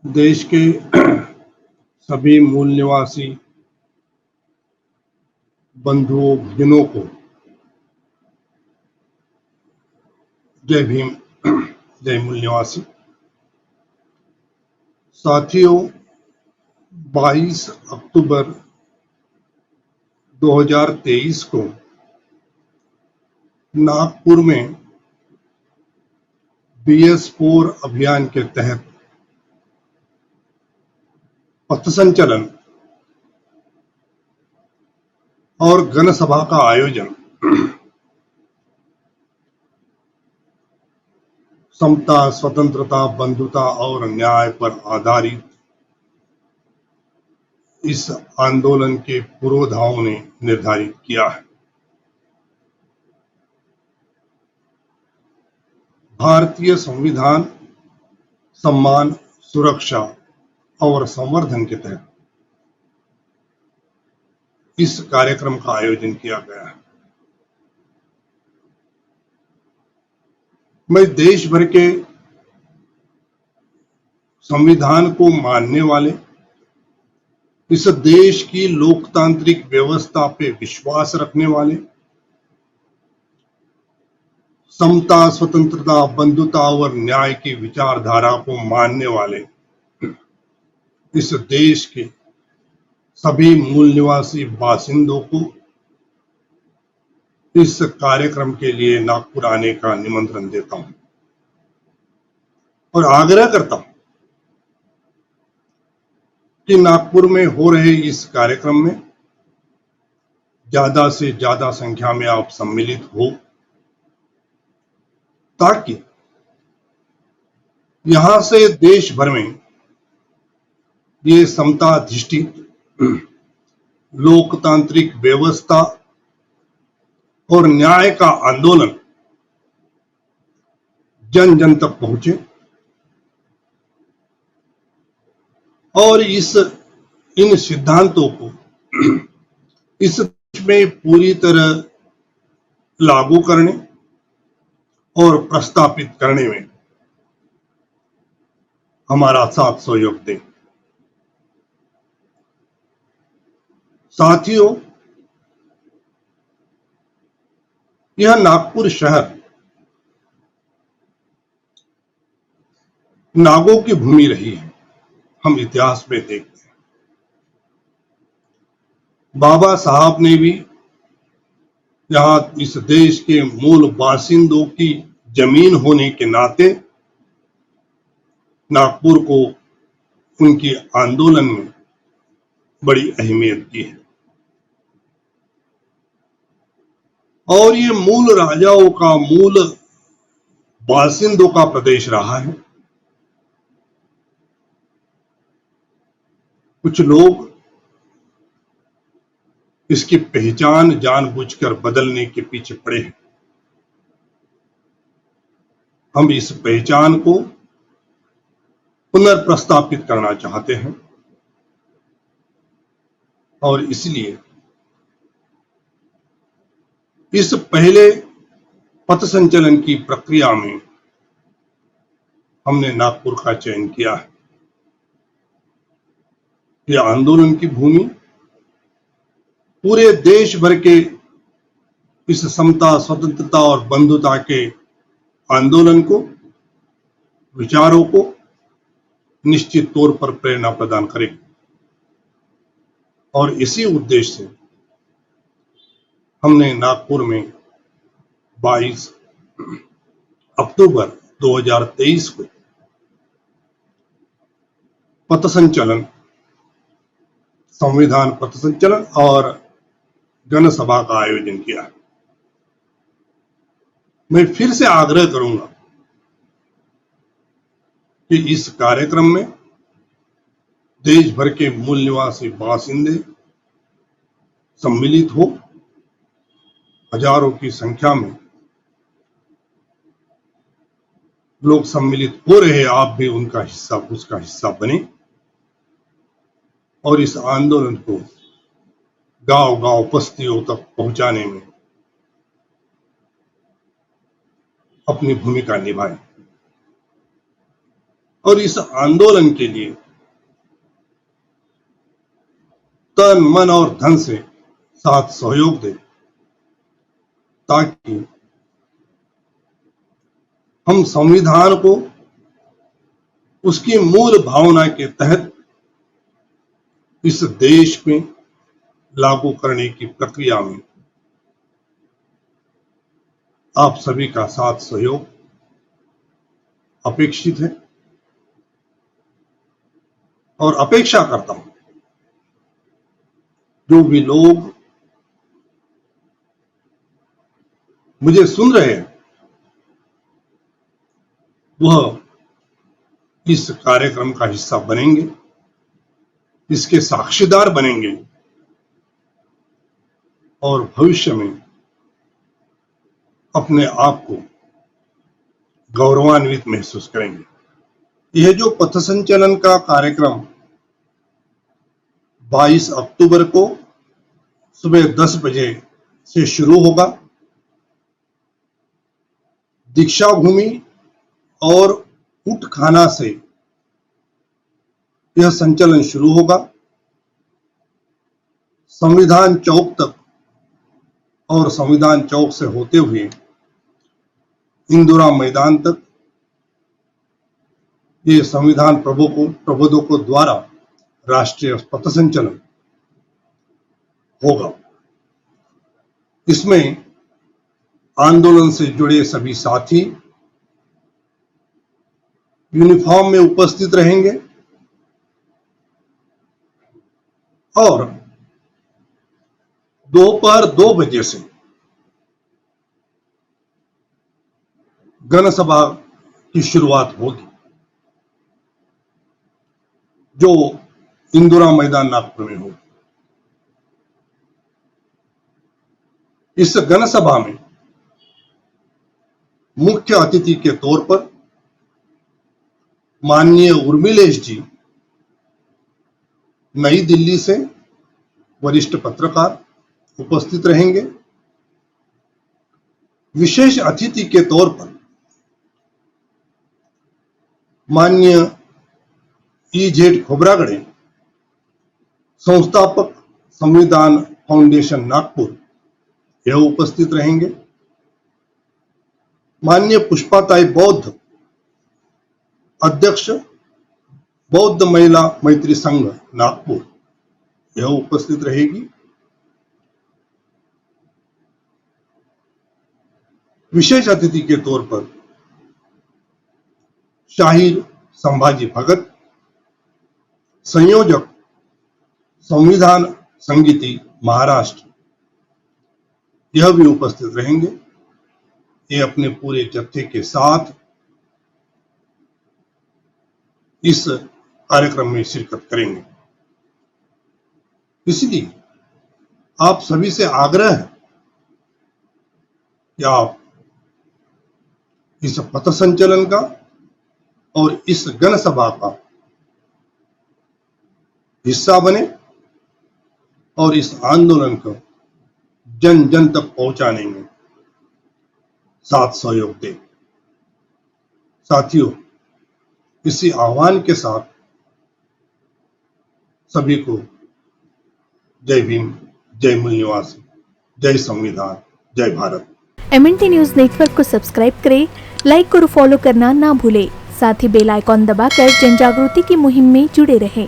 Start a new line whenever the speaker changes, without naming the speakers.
देश के सभी मूल निवासी बंधुओं भजनों को जय भीम। जय मूल निवासी साथियों, 22 अक्टूबर 2023 को नागपुर में BS4 अभियान के तहत पथ संचलन और जनसभा का आयोजन समता, स्वतंत्रता, बंधुता और न्याय पर आधारित इस आंदोलन के पुरोधाओं ने निर्धारित किया है। भारतीय संविधान सम्मान, सुरक्षा और संवर्धन के तहत इस कार्यक्रम का आयोजन किया गया है। मैं देश भर के संविधान को मानने वाले, इस देश की लोकतांत्रिक व्यवस्था पे विश्वास रखने वाले, समता, स्वतंत्रता, बंधुता और न्याय की विचारधारा को मानने वाले इस देश के सभी मूल निवासी बासिंदों को इस कार्यक्रम के लिए नागपुर आने का निमंत्रण देता हूं और आग्रह करता हूं कि नागपुर में हो रहे इस कार्यक्रम में ज्यादा से ज्यादा संख्या में आप सम्मिलित हो, ताकि यहां से देश भर में ये समताधिष्ठित लोकतांत्रिक व्यवस्था और न्याय का आंदोलन जन जन तक पहुंचे और इन सिद्धांतों को इस देश में पूरी तरह लागू करने और प्रस्तापित करने में हमारा साथ सहयोग दें। साथियों, यह नागपुर शहर नागों की भूमि रही है। हम इतिहास में देखते हैं, बाबा साहब ने भी यहां इस देश के मूल बासिंदों की जमीन होने के नाते नागपुर को उनकी आंदोलन में बड़ी अहमियत दी है और ये मूल राजाओं का, मूल बासिंदों का प्रदेश रहा है। कुछ लोग इसकी पहचान जानबूझकर बदलने के पीछे पड़े हैं। हम इस पहचान को पुनर्प्रस्थापित करना चाहते हैं और इसलिए इस पहले पथ संचलन की प्रक्रिया में हमने नागपुर का चयन किया है। यह आंदोलन की भूमि पूरे देश भर के इस समता, स्वतंत्रता और बंधुता के आंदोलन को, विचारों को निश्चित तौर पर प्रेरणा प्रदान करेगी और इसी उद्देश्य से हमने नागपुर में 22 अक्टूबर 2023 को पथ संचलन, संविधान पथ संचलन और जनसभा का आयोजन किया है। मैं फिर से आग्रह करूंगा कि इस कार्यक्रम में देश भर के मूल निवासी बासिंदे सम्मिलित हो। हजारों की संख्या में लोग सम्मिलित हो रहे हैं। आप भी उसका हिस्सा बने और इस आंदोलन को गांव-गांव, बस्तियों तक पहुंचाने में अपनी भूमिका निभाएं और इस आंदोलन के लिए तन मन और धन से साथ सहयोग दें, ताकि हम संविधान को उसकी मूल भावना के तहत इस देश में लागू करने की प्रक्रिया में आप सभी का साथ सहयोग अपेक्षित है और अपेक्षा करता हूं जो भी लोग मुझे सुन रहे हैं वह इस कार्यक्रम का हिस्सा बनेंगे, इसके साक्षीदार बनेंगे और भविष्य में अपने आप को गौरवान्वित महसूस करेंगे। यह जो पथ संचलन का कार्यक्रम 22 अक्टूबर को सुबह 10 बजे से शुरू होगा, दीक्षा भूमि और ऊंटखाना से यह संचलन शुरू होगा। संविधान चौक तक और संविधान चौक से होते हुए इंदिरा मैदान तक ये संविधान प्रबोधकों द्वारा राष्ट्रीय पथ संचलन होगा। इसमें आंदोलन से जुड़े सभी साथी यूनिफॉर्म में उपस्थित रहेंगे और दोपहर 2 बजे से गणसभा की शुरुआत होगी, जो इंदिरा मैदान नागपुर में होगी। इस गणसभा में मुख्य अतिथि के तौर पर माननीय उर्मिलेश जी नई दिल्ली से वरिष्ठ पत्रकार उपस्थित रहेंगे। विशेष अतिथि के तौर पर माननीय ई.जेड. खोब्रागडे, संस्थापक संविधान फाउंडेशन नागपुर, यह उपस्थित रहेंगे। माननीय पुष्पाताई बौद्ध, अध्यक्ष बौद्ध महिला मैत्री संघ नागपुर, यह उपस्थित रहेगी। विशेष अतिथि के तौर पर शाहीर संभाजी भगत, संयोजक संविधान संगीति महाराष्ट्र, यह भी उपस्थित रहेंगे। ये अपने पूरे जत्थे के साथ इस कार्यक्रम में शिरकत करेंगे। इसलिए आप सभी से आग्रह है कि आप इस पथ संचलन का और इस गणसभा का हिस्सा बने और इस आंदोलन को जन जन तक पहुंचाने में साथ सहयोग दें। साथियों, इसी आह्वान के साथ सभी को जय भीम, जय मूल निवासी, जय संविधान, जय भारत।
MNT न्यूज नेटवर्क को सब्सक्राइब करें, लाइक और फॉलो करना ना भूलें। साथ ही बेल आइकॉन दबाकर जन जागृति की मुहिम में जुड़े रहें।